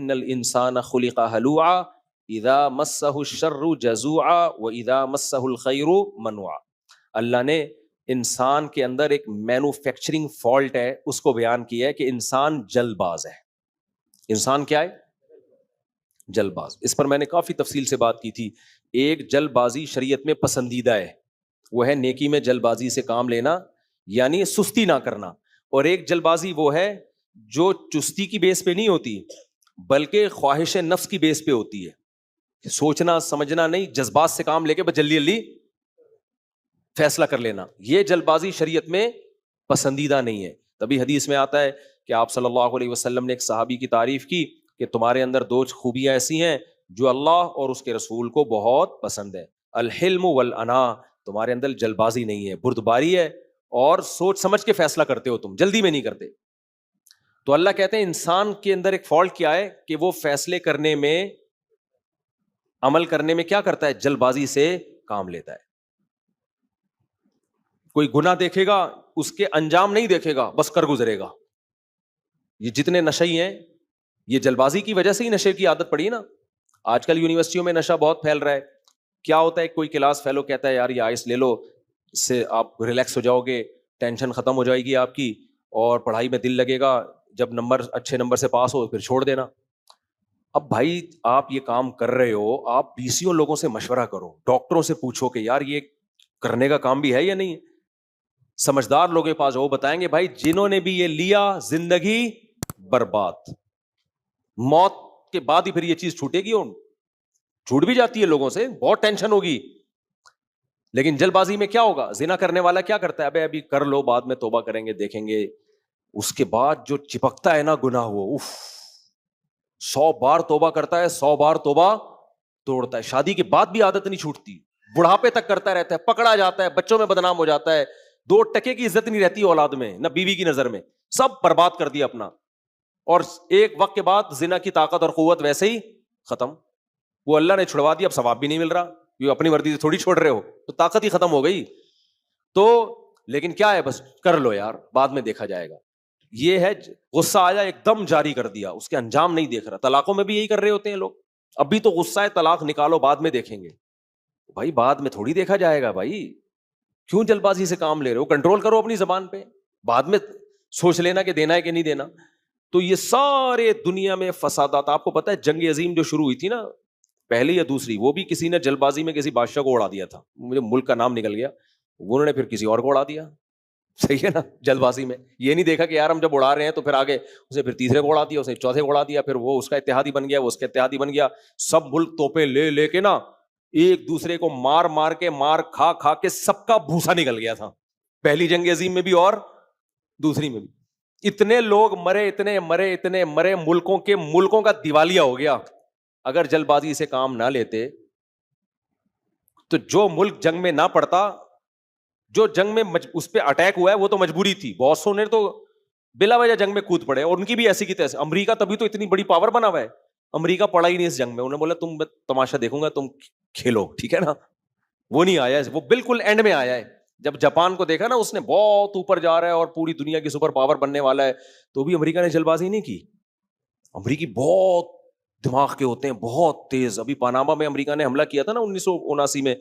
ان الانسان خلق ہلوعا اذا مسہ الشر جزوعا واذا مسہ الخیر منوعا. اللہ نے انسان کے اندر ایک مینوفیکچرنگ فالٹ ہے, اس کو بیان کیا ہے کہ انسان جلد باز ہے. انسان کیا ہے؟ جلد باز. اس پر میں نے کافی تفصیل سے بات کی تھی. ایک جلد بازی شریعت میں پسندیدہ ہے, وہ ہے نیکی میں جلد بازی سے کام لینا, یعنی سستی نہ کرنا. اور ایک جلد بازی وہ ہے جو چستی کی بیس پہ نہیں ہوتی بلکہ خواہش نفس کی بیس پہ ہوتی ہے, سوچنا سمجھنا نہیں, جذبات سے کام لے کے بس جلدی جلدی فیصلہ کر لینا. یہ جلد بازی شریعت میں پسندیدہ نہیں ہے. تبھی حدیث میں آتا ہے کہ آپ صلی اللہ علیہ وسلم نے ایک صحابی کی تعریف کی کہ تمہارے اندر دو خوبیاں ایسی ہیں جو اللہ اور اس کے رسول کو بہت پسند ہے, الحلم والانا. تمہارے اندر جلد بازی نہیں ہے, بردباری ہے, اور سوچ سمجھ کے فیصلہ کرتے ہو, تم جلدی میں نہیں کرتے. تو اللہ کہتے ہیں انسان کے اندر ایک فالٹ کیا ہے کہ وہ فیصلے کرنے میں, عمل کرنے میں کیا کرتا ہے, جلد بازی سے کام لیتا ہے. کوئی گناہ دیکھے گا, اس کے انجام نہیں دیکھے گا, بس کر گزرے گا. یہ جتنے نشئی ہیں یہ جلد بازی کی وجہ سے ہی نشے کی عادت پڑی نا. آج کل یونیورسٹیوں میں نشہ بہت پھیل رہا ہے. کیا ہوتا ہے, کوئی کلاس فیلو کہتا ہے یار یہ آئس لے لو, اس سے آپ ریلیکس ہو جاؤ گے, ٹینشن ختم ہو جائے گی آپ کی, اور پڑھائی میں دل لگے گا, جب اچھے نمبر سے پاس ہو پھر چھوڑ دینا. اب بھائی آپ یہ کام کر رہے ہو, آپ 20 لوگوں سے مشورہ کرو, ڈاکٹروں سے پوچھو کہ یار یہ کرنے کا کام بھی ہے یا نہیں. سمجھدار لوگوں کے پاس وہ بتائیں گے بھائی جنہوں نے بھی یہ لیا زندگی برباد, موت کے بعد ہی پھر یہ چیز چھوٹے گی, اور چھوٹ بھی جاتی ہے لوگوں سے, بہت ٹینشن ہوگی. لیکن جلد بازی میں کیا ہوگا, زنا کرنے والا کیا کرتا ہے, ابھی کر لو بعد میں توبہ کریں گے دیکھیں گے. اس کے بعد جو چپکتا ہے نا گناہ, وہ 100 بار توبہ کرتا ہے, 100 بار توبہ توڑتا ہے. شادی کے بعد بھی عادت نہیں چھوٹتی, بڑھاپے تک کرتا رہتا ہے, پکڑا جاتا ہے, بچوں میں بدنام ہو جاتا ہے, 2 ٹکے کی عزت نہیں رہتی اولاد میں, نہ بیوی کی نظر میں, سب برباد کر دیا اپنا. اور ایک وقت کے بعد زنا کی طاقت اور قوت ویسے ہی ختم. وہ اللہ نے چھڑوا دیا, اب ثواب بھی نہیں مل رہا, یہ اپنی مرضی سے تھوڑی چھوڑ رہے ہو, تو طاقت ہی ختم ہو گئی. تو لیکن کیا ہے, بس کر لو یار بعد میں دیکھا جائے گا. یہ ہے غصہ آیا ایک دم جاری کر دیا, اس کے انجام نہیں دیکھ رہا. طلاقوں میں بھی یہی کر رہے ہوتے ہیں لوگ, ابھی تو غصہ ہے طلاق نکالو بعد میں دیکھیں گے. بھائی بعد میں تھوڑی دیکھا جائے گا, بھائی کیوں جلد بازی سے کام لے رہے ہو, کنٹرول کرو اپنی زبان پہ, بعد میں سوچ لینا کہ دینا ہے کہ نہیں دینا. تو یہ سارے دنیا میں فسادات, آپ کو پتا ہے جنگ عظیم جو شروع ہوئی تھی نا, پہلی یا دوسری, وہ بھی کسی نے جلد بازی میں کسی بادشاہ کو اڑا دیا تھا, مجھے ملک کا نام نکل گیا, انہوں نے پھر کسی اور کو اڑا دیا. صحیح ہے نا, جلد بازی میں یہ نہیں دیکھا کہ یار ہم جب اڑا رہے ہیں تو پھر آگے اسے پھر تیسرے کو اڑا دیا, اسے چوتھے کو اڑا دیا, پھر وہ اس کا اتحادی بن گیا, وہ اس کا اتحادی بن گیا. سب ملک توپے لے لے کے نا ایک دوسرے کو مار مار کے, مار کھا کھا کے سب کا بھوسا نکل گیا تھا, پہلی جنگ عظیم میں بھی اور دوسری میں بھی. اتنے لوگ مرے, اتنے مرے, ملکوں کا دیوالیہ ہو گیا. اگر جلد بازی سے کام نہ لیتے تو جو ملک جنگ میں نہ پڑتا, جو جنگ میں اس پہ اٹیک ہوا ہے وہ تو مجبوری تھی, بہت سو نے تو بلا وجہ جنگ میں کود پڑے, اور ان کی بھی ایسی کی تیسے. امریکہ تبھی تو اتنی بڑی پاور بنا ہوا ہے, امریکہ پڑا ہی نہیں اس جنگ میں. انہوں نے بولا تم تماشا دیکھوں گا, تم کھیلو, ٹھیک ہے نا. وہ نہیں آیا, وہ بالکل اینڈ میں آیا ہے. جب جاپان کو دیکھا نا اس نے بہت اوپر جا رہا ہے اور پوری دنیا کی سپر پاور بننے والا ہے, تو بھی امریکہ نے جلد بازی نہیں کی. امریکی بہت دماغ کے ہوتے ہیں, بہت تیز. ابھی پاناما میں امریکہ نے حملہ کیا تھا نا 1979 میں,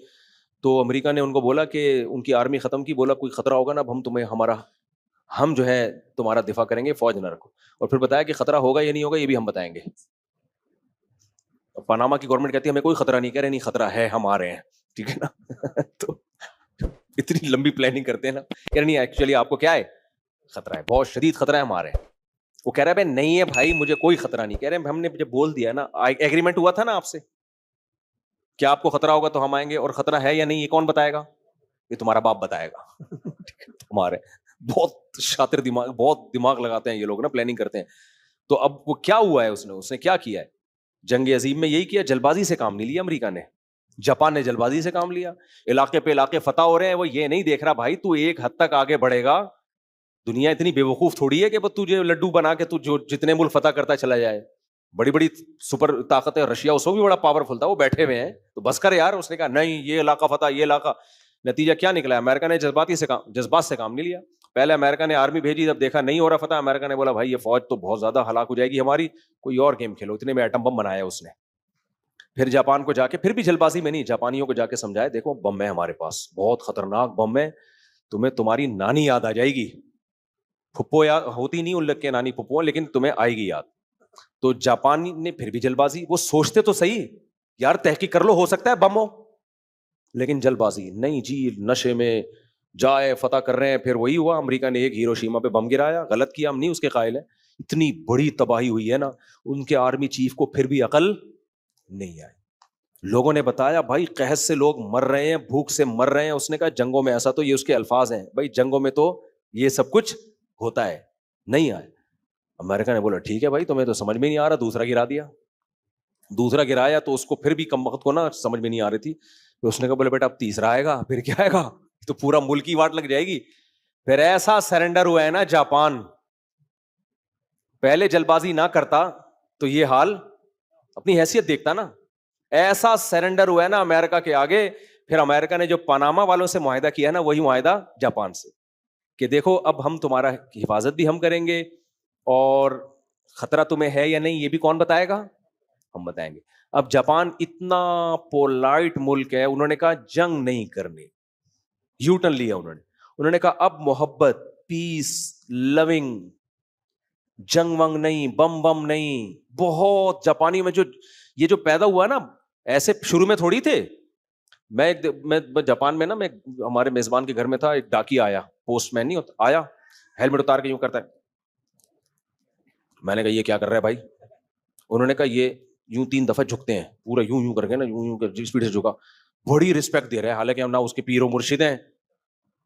تو امریکہ نے ان کو بولا کہ ان کی آرمی ختم کی, بولا کوئی خطرہ ہوگا نا اب ہم جو ہے تمہارا دفاع کریں گے, فوج نہ رکھو. اور پھر بتایا کہ خطرہ ہوگا یا نہیں ہوگا یہ بھی ہم بتائیں گے. پاناما کی گورنمنٹ کہتی ہے ہمیں کوئی خطرہ نہیں, کہہ رہے نہیں خطرہ ہے, ہم آ رہے ہیں, ٹھیک ہے نا. تو اتنی لمبی پلاننگ کرتے ہیں نا, کہہ رہے نہیں ایکچولی آپ کو کیا ہے, خطرہ ہے, بہت شدید خطرہ ہے, ہم آ رہے ہیں. وہ کہہ رہا ہے بھائی نہیں ہے بھائی مجھے کوئی خطرہ نہیں. کہہ رہے ہیں ہم نے جب بول دیا نا, ایگریمنٹ ہوا تھا نا آپ سے, کیا آپ کو خطرہ ہوگا تو ہم آئیں گے, اور خطرہ ہے یا نہیں یہ کون بتائے گا, یہ تمہارا باپ بتائے گا. تمہارے بہت شاطر دماغ, بہت دماغ لگاتے ہیں یہ لوگ نا, پلاننگ کرتے ہیں. تو اب وہ کیا ہوا ہے, اس نے کیا کیا ہے جنگ عظیم میں, یہی کیا, جلد بازی سے کام نہیں لیا امریکہ نے. جاپان نے جلد بازی سے کام لیا, علاقے پہ علاقے فتح ہو رہے ہیں, وہ یہ نہیں دیکھ رہا بھائی تو ایک حد تک آگے بڑھے گا. دنیا اتنی بے وقوف تھوڑی ہے کہ تجھے لڈو بنا کے جو جتنے ملک فتح کرتا چلا جائے. بڑی بڑی سپر طاقت ہے, رشیا اس کو بھی بڑا پاورفل تھا, وہ بیٹھے ہوئے ہیں, تو بس کر یار. اس نے کہا نہیں یہ علاقہ فتح, یہ علاقہ. نتیجہ کیا نکلا, امریکہ نے جذبات سے کام نہیں لیا. پہلے امریکہ نے آرمی بھیجی, جب دیکھا نہیں ہو رہا فتح, امریکہ نے بولا بھائی یہ فوج تو بہت زیادہ ہلاک ہو جائے گی ہماری, کوئی اور گیم کھیلو. اتنے میں ایٹم بم بنایا اس نے. پھر جاپان کو جا کے, پھر بھی جلد بازی میں نہیں, جاپانیوں کو جا کے سمجھایا دیکھو بم ہے ہمارے پاس, بہت خطرناک بم ہے, تمہیں تمہاری نانی یاد آ جائے گی. پھپھو یاد ہوتی نہیں ان لوگ کے نانی پھپھو, لیکن تمہیں آئے گی یاد. تو جاپانی نے پھر بھی جلد بازی, وہ سوچتے تو صحیح یار تحقیق کر لو, ہو سکتا ہے بم ہو, لیکن جلد بازی نہیں جی, نشے میں جائے فتح کر رہے ہیں. پھر وہی ہوا, امریکہ نے ایک ہیروشیما پہ بم گرایا, غلط کیا, ہم نہیں اس کے قائل ہیں. اتنی بڑی تباہی ہوئی ہے نا, ان کے آرمی چیف کو پھر بھی عقل نہیں آئی. لوگوں نے بتایا بھائی قحط سے لوگ مر رہے ہیں, بھوک سے مر رہے ہیں. اس نے کہا جنگوں میں ایسا, تو یہ اس کے الفاظ ہیں بھائی, جنگوں میں تو یہ سب کچھ ہوتا ہے, نہیں آئے. امریکہ نے بولا ٹھیک ہے بھائی, تمہیں تو سمجھ میں نہیں آ رہا, دوسرا گرا دیا. دوسرا گرایا تو اس کو پھر بھی کم وقت کو نا سمجھ میں نہیں آ رہی تھی. تو اس نے کہا بولے بیٹا اب تیسرا آئے گا, پھر کیا آئے گا, تو پورا ملک کی واٹ لگ جائے گی. پھر ایسا سرنڈر ہوا ہے نا جاپان, پہلے جلد بازی نہ کرتا تو یہ حال, اپنی حیثیت دیکھتا نا. ایسا سرنڈر ہوا ہے نا امریکہ کے آگے. پھر امریکہ نے جو پاناما والوں سے معاہدہ کیا ہے نا, وہی معاہدہ جاپان سے, کہ دیکھو اب ہم تمہارا حفاظت بھی ہم کریں گے, اور خطرہ تمہیں ہے یا نہیں یہ بھی کون بتائے گا, ہم بتائیں گے. اب جاپان اتنا پولائٹ ملک ہے, انہوں نے کہا جنگ نہیں کرنی, یو ٹرن لیا انہوں نے کہا اب محبت, پیس, لونگ, جنگ ونگ نہیں, بم بم نہیں. بہت جاپانی میں جو یہ جو پیدا ہوا نا, ایسے شروع میں تھوڑی تھے. میں جاپان میں نا, میں ہمارے میزبان کے گھر میں تھا, ایک ڈاکی آیا, پوسٹ مین نہیں ہوتا, آیا ہیلمٹ اتار کے یوں کرتا ہے. میں نے کہا یہ کیا کر رہا ہے بھائی, انہوں نے کہا یہ یوں 3 دفعہ جھکتے ہیں, پورا یوں یوں کر کے نا, یوں یوں کر اسپیڈ سے جھکا. بڑی رسپیکٹ دے رہے ہیں, حالانکہ ہم نہ اس کے پیر و مرشد ہیں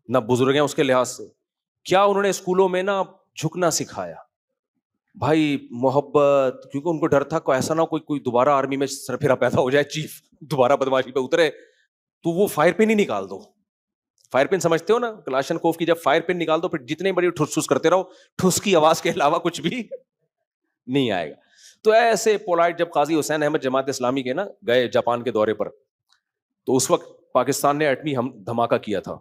نہ بزرگ ہیں اس کے لحاظ سے. کیا انہوں نے اسکولوں میں نا جھکنا سکھایا بھائی, محبت, کیونکہ ان کو ڈر تھا کوئی ایسا نہ کوئی دوبارہ آرمی میں سرفرا پیدا ہو جائے, چیف دوبارہ بدماشی پہ اترے تو وہ فائر پن ہی نکال دو. فائر پن سمجھتے ہو نا, کلاشنکوف کی جب فائر پن نکال دو, پھر جتنے بڑی ٹھس ٹھس کرتے رہو, ٹھس کی آواز کے علاوہ کچھ بھی نہیں آئے گا. تو ایسے پولائٹ, جب قاضی حسین احمد جماعت اسلامی کے نا گئے جاپان کے دورے پر, تو اس وقت پاکستان نے ایٹمی دھماکہ کیا تھا.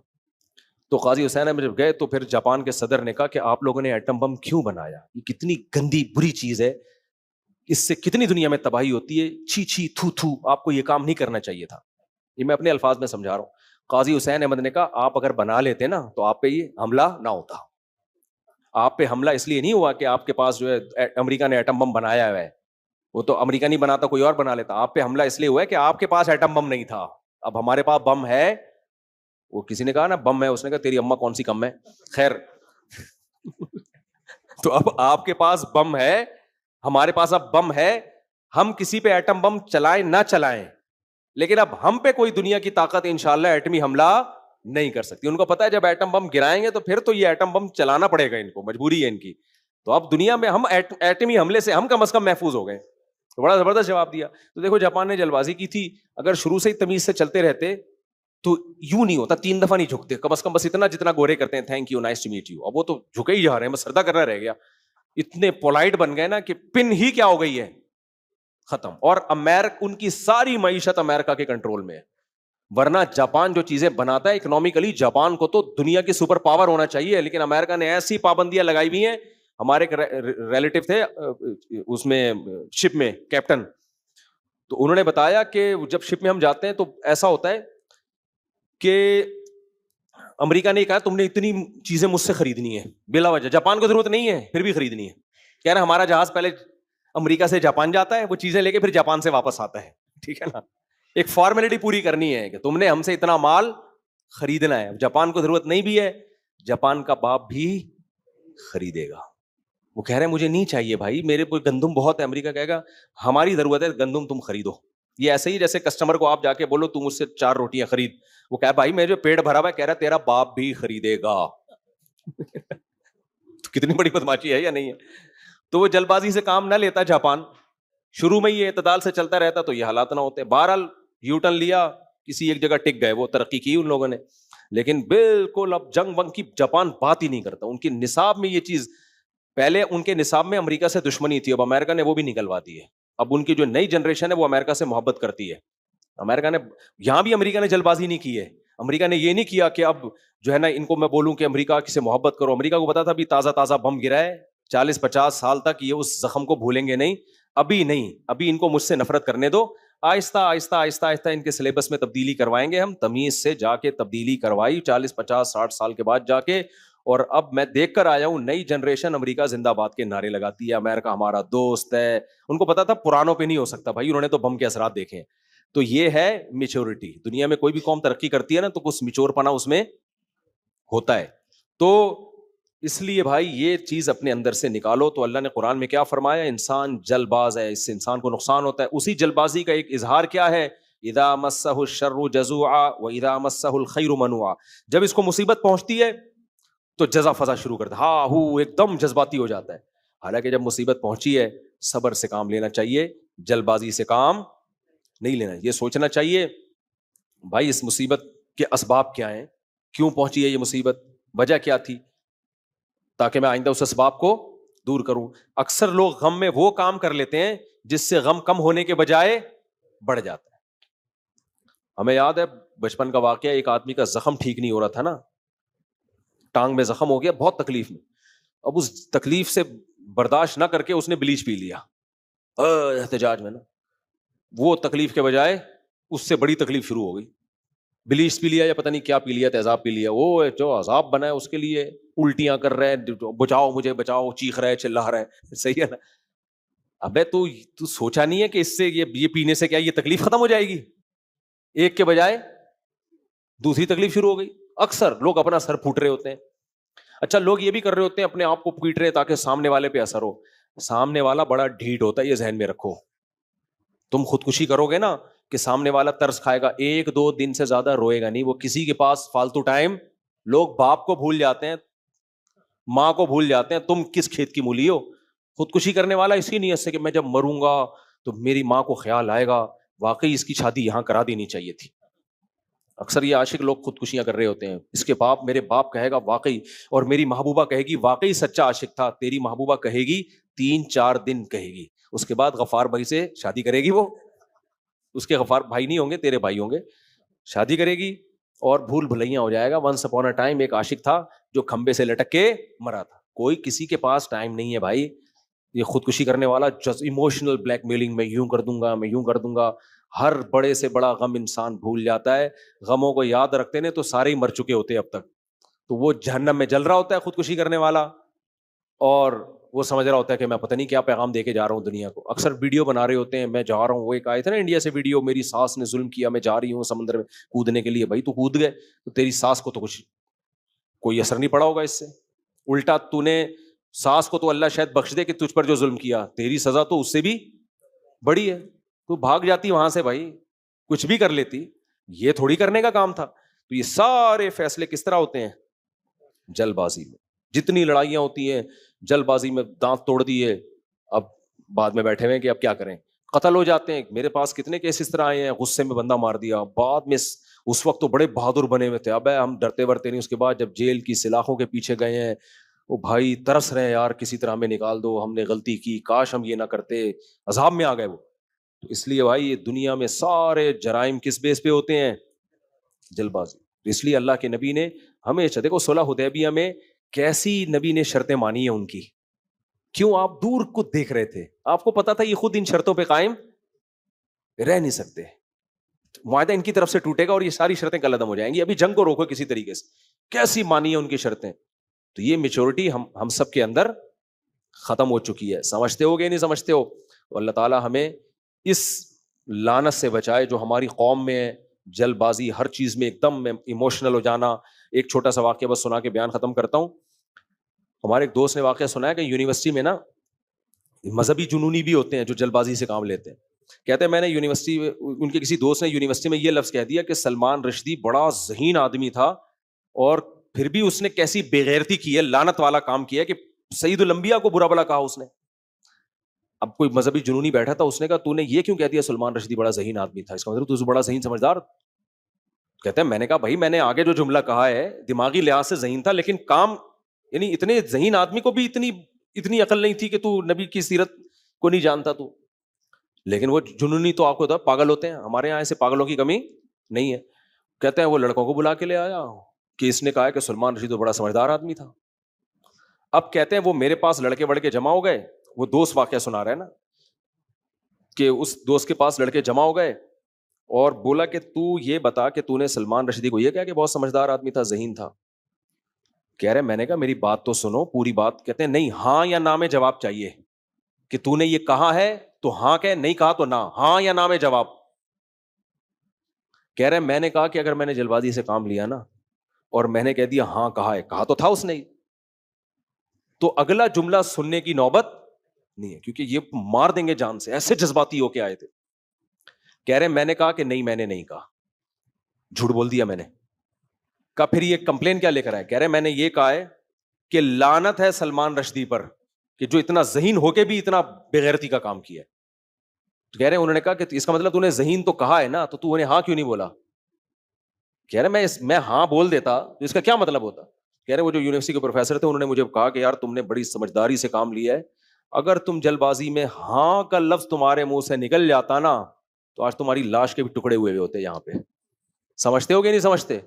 تو قاضی حسین احمد جب گئے تو پھر جاپان کے صدر نے کہا کہ آپ لوگوں نے ایٹم بم کیوں بنایا, یہ کتنی گندی بری چیز ہے, اس سے کتنی دنیا میں تباہی ہوتی ہے, چھی چھی تھو تھو, آپ کو یہ کام نہیں کرنا چاہیے تھا. یہ میں اپنے الفاظ میں سمجھا رہا ہوں. قاضی حسین احمد نے کہا آپ اگر بنا لیتے نا تو آپ پہ یہ حملہ نہ ہوتا. آپ پہ حملہ اس لیے نہیں ہوا کہ آپ کے پاس جو ہے امریکہ نے ایٹم بم بنایا ہوا ہے, وہ تو امریکہ نہیں بناتا, کوئی اور بنا لیتا. آپ پہ حملہ اس لیے ہوا ہے کہ آپ کے پاس ایٹم بم نہیں تھا. اب ہمارے پاس بم ہے, وہ کسی نے کہا نا بم ہے, اس نے کہا تیری اماں کون سی کم ہے, خیر. تو اب آپ کے پاس بم ہے, ہمارے پاس اب بم ہے, ہم کسی پہ ایٹم بم چلائیں نہ چلائیں, لیکن اب ہم پہ کوئی دنیا کی طاقت انشاءاللہ ایٹمی حملہ نہیں کر سکتی. ان کو پتا ہے جب ایٹم بم گرائیں گے تو پھر تو یہ ایٹم بم چلانا پڑے گا ان کو, مجبوری ہے ان کی. تو اب دنیا میں ہم ایٹمی حملے سے ہم کم از کم محفوظ ہو گئے. تو بڑا زبردست جواب دیا. تو دیکھو جاپان نے جلد بازی کی تھی, اگر شروع سے ہی تمیز سے چلتے رہتے تو یوں نہیں ہوتا, 3 دفعہ نہیں جھکتے, کم از کم بس اتنا جتنا گورے کرتے ہیں, thank you, nice to meet you. اب وہ تو جھکے ہی جا رہے ہیں, بس سردا کرنا رہ گیا. اتنے پولائٹ بن گئے نا کہ پن ہی کیا ہو گئی ہے, ختم. اور ان کی ساری معیشت امریکہ کے کنٹرول میں ہے. ورنہ جاپان جو چیزیں بناتا ہے اکنامیکلی, جاپان کو تو دنیا کی سپر پاور ہونا چاہیے, لیکن امریکہ نے ایسی پابندیاں لگائی ہوئی ہیں. ہمارے ریلیٹو تھے اس میں شپ میں کیپٹن, تو انہوں نے بتایا کہ جب شپ میں ہم جاتے ہیں تو ایسا ہوتا ہے کہ امریکہ نے کہا تم نے اتنی چیزیں مجھ سے خریدنی ہے بلا وجہ, جاپان کو ضرورت نہیں ہے پھر بھی خریدنی ہے. کہہ رہے ہمارا جہاز پہلے امریکہ سے جاپان جاتا ہے, وہ چیزیں لے کے پھر جاپان سے واپس آتا ہے, ٹھیک ہے نا. ایک فارمیلٹی پوری کرنی ہے کہ تم نے ہم سے اتنا مال خریدنا ہے. جاپان کو ضرورت نہیں بھی ہے, جاپان کا باپ بھی خریدے گا. وہ کہہ رہے ہیں مجھے نہیں چاہیے بھائی, میرے کوئی گندم بہت ہے. امریکہ کہے گا ہماری ضرورت ہے گندم, تم خریدو. یہ ایسے ہی جیسے کسٹمر کو آپ جا کے بولو تم مجھ سے 4 روٹیاں خرید, وہ کہا بھائی میں جو پیٹ بھرا ہوا ہے, کہہ رہا تیرا باپ بھی خریدے گا. کتنی بڑی بدماشی ہے یا نہیں ہے. تو وہ جلد بازی سے کام نہ لیتا جاپان, شروع میں یہ اعتدال سے چلتا رہتا تو یہ حالات نہ ہوتے. بہرحال یو ٹرن لیا, کسی ایک جگہ ٹک گئے, وہ ترقی کی ان لوگوں نے. لیکن بالکل اب جنگ ونگ کی جاپان بات ہی نہیں کرتا. ان کی نصاب میں یہ چیز, پہلے ان کے نصاب میں امریکہ سے دشمنی تھی, اب امریکہ نے وہ بھی نکلوا دی ہے. اب ان کی جو نئی جنریشن ہے وہ امریکہ سے محبت کرتی ہے. امریکہ نے یہاں بھی امریکہ نے جلد بازی نہیں کی ہے, امریکہ نے یہ نہیں کیا کہ اب جو ہے نا ان کو میں بولوں کہ امریکہ سے محبت کرو. امریکہ کو پتا تھا ابھی تازہ تازہ بم گرا ہے, 40-50 سال تک یہ اس زخم کو بھولیں گے نہیں, ابھی نہیں, ابھی ان کو مجھ سے نفرت کرنے دو. آہستہ آہستہ آہستہ آہستہ ان کے سلیبس میں تبدیلی کروائیں گے ہم, تمیز سے جا کے تبدیلی کروائی 40-50-60 سال کے بعد جا کے. اور اب میں دیکھ کر آیا ہوں نئی جنریشن امریکہ زندہ باد کے نعرے لگاتی ہے, امریکہ ہمارا دوست ہے. ان کو پتا تھا پرانوں پہ نہیں ہو سکتا بھائی, انہوں نے تو بم کے اثرات دیکھے ہیں. تو یہ ہے میچورٹی. دنیا میں کوئی بھی قوم ترقی کرتی ہے نا تو کچھ میچور پنا اس میں ہوتا ہے. تو اس لیے بھائی یہ چیز اپنے اندر سے نکالو. تو اللہ نے قرآن میں کیا فرمایا, انسان جلد باز ہے, اس سے انسان کو نقصان ہوتا ہے. اسی جلد بازی کا ایک اظہار کیا ہے, اذا مسہ الشر جزوعا واذا مسہ الخیر منوعا. جب اس کو مصیبت پہنچتی ہے تو جزا فضا شروع کرتا ہے, ہاں ہو ایک دم جذباتی ہو جاتا ہے. حالانکہ جب مصیبت پہنچی ہے صبر سے کام لینا چاہیے, جلد بازی سے کام نہیں لینا. یہ سوچنا چاہیے بھائی اس مصیبت کے اسباب کیا ہیں, کیوں پہنچی ہے یہ مصیبت, وجہ کیا تھی, تاکہ میں آئندہ اس اسباب کو دور کروں. اکثر لوگ غم میں وہ کام کر لیتے ہیں جس سے غم کم ہونے کے بجائے بڑھ جاتا ہے. ہمیں یاد ہے بچپن کا واقعہ, ایک آدمی کا زخم ٹھیک نہیں ہو رہا تھا نا, ٹانگ میں زخم ہو گیا بہت تکلیف میں. اب اس تکلیف سے برداشت نہ کر کے اس نے بلیچ پی لیا احتجاج میں نا, وہ تکلیف کے بجائے اس سے بڑی تکلیف شروع ہو گئی. بلیچ پی لیا یا پتہ نہیں کیا پی لیا, تیزاب پی لیا, وہ جو عذاب بنا ہے اس کے لیے, الٹیاں کر رہے ہیں, بچاؤ مجھے بچاؤ, چیخ رہے, چلا رہے ہیں. صحیح ہے نا. ابے تو سوچا نہیں ہے کہ اس سے یہ پینے سے کیا یہ تکلیف ختم ہو جائے گی, ایک کے بجائے دوسری تکلیف شروع ہو گئی. اکثر لوگ اپنا سر پھوٹ رہے ہوتے ہیں. اچھا لوگ یہ بھی کر رہے ہوتے ہیں اپنے آپ کو پیٹ رہے تاکہ سامنے والے پہ اثر ہو. سامنے والا بڑا ڈھیٹ ہوتا ہے, یہ ذہن میں رکھو. تم خودکشی کرو گے نا کہ سامنے والا ترس کھائے گا, 1-2 دن سے زیادہ روئے گا نہیں. وہ کسی کے پاس فالتو ٹائم, لوگ باپ کو بھول جاتے ہیں, ماں کو بھول جاتے ہیں, تم کس کھیت کی مولی ہو. خودکشی کرنے والا اسی نیت سے کہ میں جب مروں گا تو میری ماں کو خیال آئے گا, واقعی اس کی شادی یہاں کرا دینی چاہیے تھی. اکثر یہ عاشق لوگ خودکشیاں کر رہے ہوتے ہیں. اس کے باپ, میرے باپ کہے گا واقعی, اور میری محبوبہ کہے گی واقعی سچا عاشق تھا. تیری محبوبہ کہے گی 3-4 دن کہے گی, اس کے بعد غفار بھائی سے شادی کرے گی. وہ اس کے غفار بھائی نہیں ہوں گے, تیرے بھائی ہوں گے, شادی کرے گی اور بھول بھلائیاں ہو جائے گا. ونس اپون اے ٹائم ایک عاشق تھا جو کھمبے سے لٹک کے مرا تھا. کوئی کسی کے پاس ٹائم نہیں ہے بھائی. یہ خودکشی کرنے والا ایموشنل بلیک میلنگ, میں یوں کر دوں گا, میں یوں کر دوں گا. ہر بڑے سے بڑا غم انسان بھول جاتا ہے. غموں کو یاد رکھتے ہیں تو سارے ہی مر چکے ہوتے ہیں اب تک. تو وہ جہنم میں جل رہا ہوتا ہے خودکشی کرنے والا, اور وہ سمجھ رہا ہوتا ہے کہ میں پتہ نہیں کیا پیغام دے کے جا رہا ہوں دنیا کو. اکثر ویڈیو بنا رہے ہوتے ہیں, میں جا رہا ہوں, وہ ایک آئے تھے نا انڈیا سے ویڈیو, میری ساس نے ظلم کیا, میں جا رہی ہوں سمندر میں کودنے کے لیے. بھائی تو کود گئے تو تیری ساس کو تو کچھ کوئی اثر نہیں پڑا ہوگا اس سے. الٹا تو نے ساس کو تو اللہ شاید بخش دے کہ تجھ پر جو ظلم کیا, تیری سزا تو اس سے بھی بڑی ہے. تو بھاگ جاتی وہاں سے بھائی, کچھ بھی کر لیتی, یہ تھوڑی کرنے کا کام تھا. تو یہ سارے فیصلے کس طرح ہوتے ہیں, جلد بازی میں. جتنی لڑائیاں ہوتی ہیں جلد بازی میں, دانت توڑ دیے, اب بعد میں بیٹھے ہوئے کہ اب کیا کریں, قتل ہو جاتے ہیں. میرے پاس کتنے کیس اس طرح آئے ہیں, غصے میں بندہ مار دیا, بعد میں اس وقت تو بڑے بہادر بنے ہوئے تھے, اب ہم ڈرتے ورتے نہیں. اس کے بعد جب جیل کی سلاخوں کے پیچھے گئے ہیں, وہ بھائی ترس رہے ہیں یار کسی طرح ہمیں نکال دو, ہم نے غلطی کی, کاش ہم یہ نہ کرتے, عذاب میں آ گئے وہ. تو اس لیے بھائی یہ دنیا میں سارے جرائم کس بیس پہ ہوتے ہیں, جلد بازی. اس لیے اللہ کے نبی نے ہمیں, دیکھو صلح حدیبیہ میں کیسی نبی نے شرطیں مانی ہیں ان کی. کیوں, آپ دور کو دیکھ رہے تھے, آپ کو پتا تھا یہ خود ان شرطوں پہ قائم رہ نہیں سکتے, معاہدہ ان کی طرف سے ٹوٹے گا اور یہ ساری شرطیں کل عدم ہو جائیں گی. ابھی جنگ کو روکو کسی طریقے سے, کیسی مانی ہے ان کی شرطیں. تو یہ میچورٹی ہم سب کے اندر ختم ہو چکی ہے. سمجھتے ہو گے نہیں سمجھتے ہو, تو اللہ تعالیٰ ہمیں اس لعنت سے بچائے جو ہماری قوم میں ہے, جلد بازی, ہر چیز میں ایک دم ایموشنل ہو جانا. ایک چھوٹا سا واقعہ بس سنا کے بیان ختم کرتا ہوں. ہمارے ایک دوست نے واقعہ سنایا کہ یونیورسٹی میں نا مذہبی جنونی بھی ہوتے ہیں جو جلد بازی سے کام لیتے ہیں. کہتے ہیں میں نے یونیورسٹی, ان کے کسی دوست نے یونیورسٹی میں یہ لفظ کہہ دیا کہ سلمان رشدی بڑا ذہین آدمی تھا, اور پھر بھی اس نے کیسی بے غیرتی کی ہے, لعنت والا کام کیا کہ سید الانبیاء کو برا بلا کہا اس نے. اب کوئی مذہبی جنونی بیٹھا تھا, اس نے کہا تو نے یہ کیوں کہہ دیا سلمان رشدی بڑا ذہین آدمی تھا, اس کا مطلب تو بڑا ذہین سمجھدار. کہتے ہیں میں نے کہا بھائی میں نے آگے جو جملہ کہا ہے دماغی لحاظ سے ذہین تھا, لیکن کام یعنی اتنے ذہین آدمی کو بھی اتنی عقل نہیں تھی کہ تو نبی کی سیرت کو نہیں جانتا تو. لیکن وہ جنونی تو آپ کو پاگل ہوتے ہیں, ہمارے یہاں ایسے پاگلوں کی کمی نہیں ہے. کہتے ہیں وہ لڑکوں کو بلا کے لے آیا کہ اس نے کہا کہ سلمان رشدی تو بڑا سمجھدار آدمی تھا. اب کہتے ہیں وہ میرے پاس لڑکے وڑکے جمع ہو گئے, وہ دوست واقعہ سنا رہے ہیں نا, کہ اس دوست کے پاس لڑکے جمع ہو گئے اور بولا کہ تو یہ بتا کہ تو نے سلمان رشدی کو یہ کہا کہ بہت سمجھدار آدمی تھا, ذہین تھا. کہہ رہے میں نے کہا میری بات تو سنو پوری بات. کہتے ہیں نہیں, ہاں یا نہ میں جواب چاہیے, کہ تو نے یہ کہا ہے تو ہاں کہ, نہیں کہا تو نہ, ہاں یا نہ میں جواب. کہہ رہے میں نے کہا کہ اگر میں نے جلد بازی سے کام لیا نا اور میں نے کہہ دیا ہاں کہا ہے, کہا تو تھا اس نے, تو اگلا جملہ سننے کی نوبت نہیں ہے, کیونکہ یہ مار دیں گے جان سے, ایسے جذباتی ہو کے آئے تھے. کہہ رہے میں نے کہا کہ نہیں میں نے نہیں کہا, جھوٹ بول دیا میں نے. کہا پھر یہ کمپلین کیا لے کر آئے؟ کہہ رہے میں نے یہ کہا ہے کہ لعنت ہے سلمان رشدی پر کہ جو اتنا ذہین ہو کے بھی اتنا بےغیرتی کا کام کیا ہے. تو کہہ رہے انہوں نے کہا کہ اس کا مطلب تو نے ذہین تو کہا ہے نا, تو انہیں ہاں کیوں نہیں بولا؟ کہہ رہے میں ہاں بول دیتا تو اس کا کیا مطلب ہوتا؟ کہہ رہے وہ جو یونیورسٹی کے پروفیسر تھے انہوں نے مجھے کہا کہ یار تم نے بڑی سمجھداری سے کام لیا ہے, اگر تم جلد بازی میں ہاں کا لفظ تمہارے منہ سے نکل جاتا نا تو آج تمہاری لاش کے بھی ٹکڑے ہوئے ہوتے یہاں پہ. سمجھتے ہو کہ نہیں سمجھتے؟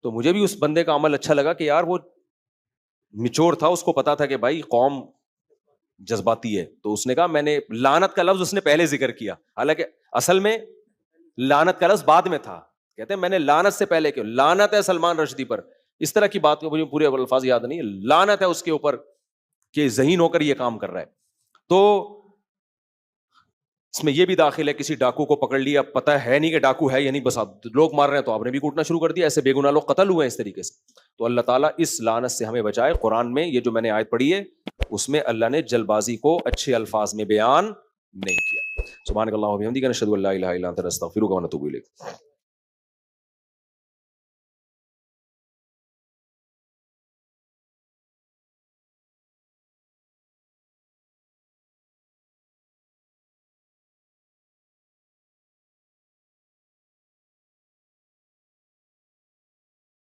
تو مجھے بھی اس بندے کا عمل اچھا لگا کہ یار وہ میچور تھا, اس کو پتا تھا کہ بھائی قوم جذباتی ہے. تو اس نے کہا میں نے لعنت کا لفظ اس نے پہلے ذکر کیا, حالانکہ اصل میں لعنت کا لفظ بعد میں تھا. کہتے ہیں میں نے لعنت سے پہلے کیوں, لعنت ہے سلمان رشدی پر, اس طرح کی بات مجھے پورے الفاظ یاد نہیں, لعنت ہے اس کے اوپر کہ ذہین ہو کر یہ کام کر رہا ہے. تو اس میں یہ بھی داخل ہے کسی ڈاکو کو پکڑ لیا, پتہ ہے نہیں کہ ڈاکو ہے یا نہیں, بس لوگ مار رہے ہیں تو آپ نے بھی کوٹنا شروع کر دیا, ایسے بے گناہ لوگ قتل ہوئے ہیں اس طریقے سے. تو اللہ تعالیٰ اس لعنت سے ہمیں بچائے. قرآن میں یہ جو میں نے آیت پڑھی ہے اس میں اللہ نے جلد بازی کو اچھے الفاظ میں بیان نہیں کیا. سبحانک اللہم و بحمدک نشہد ان لا الہ الا انت نستغفرک و نتوب الیک.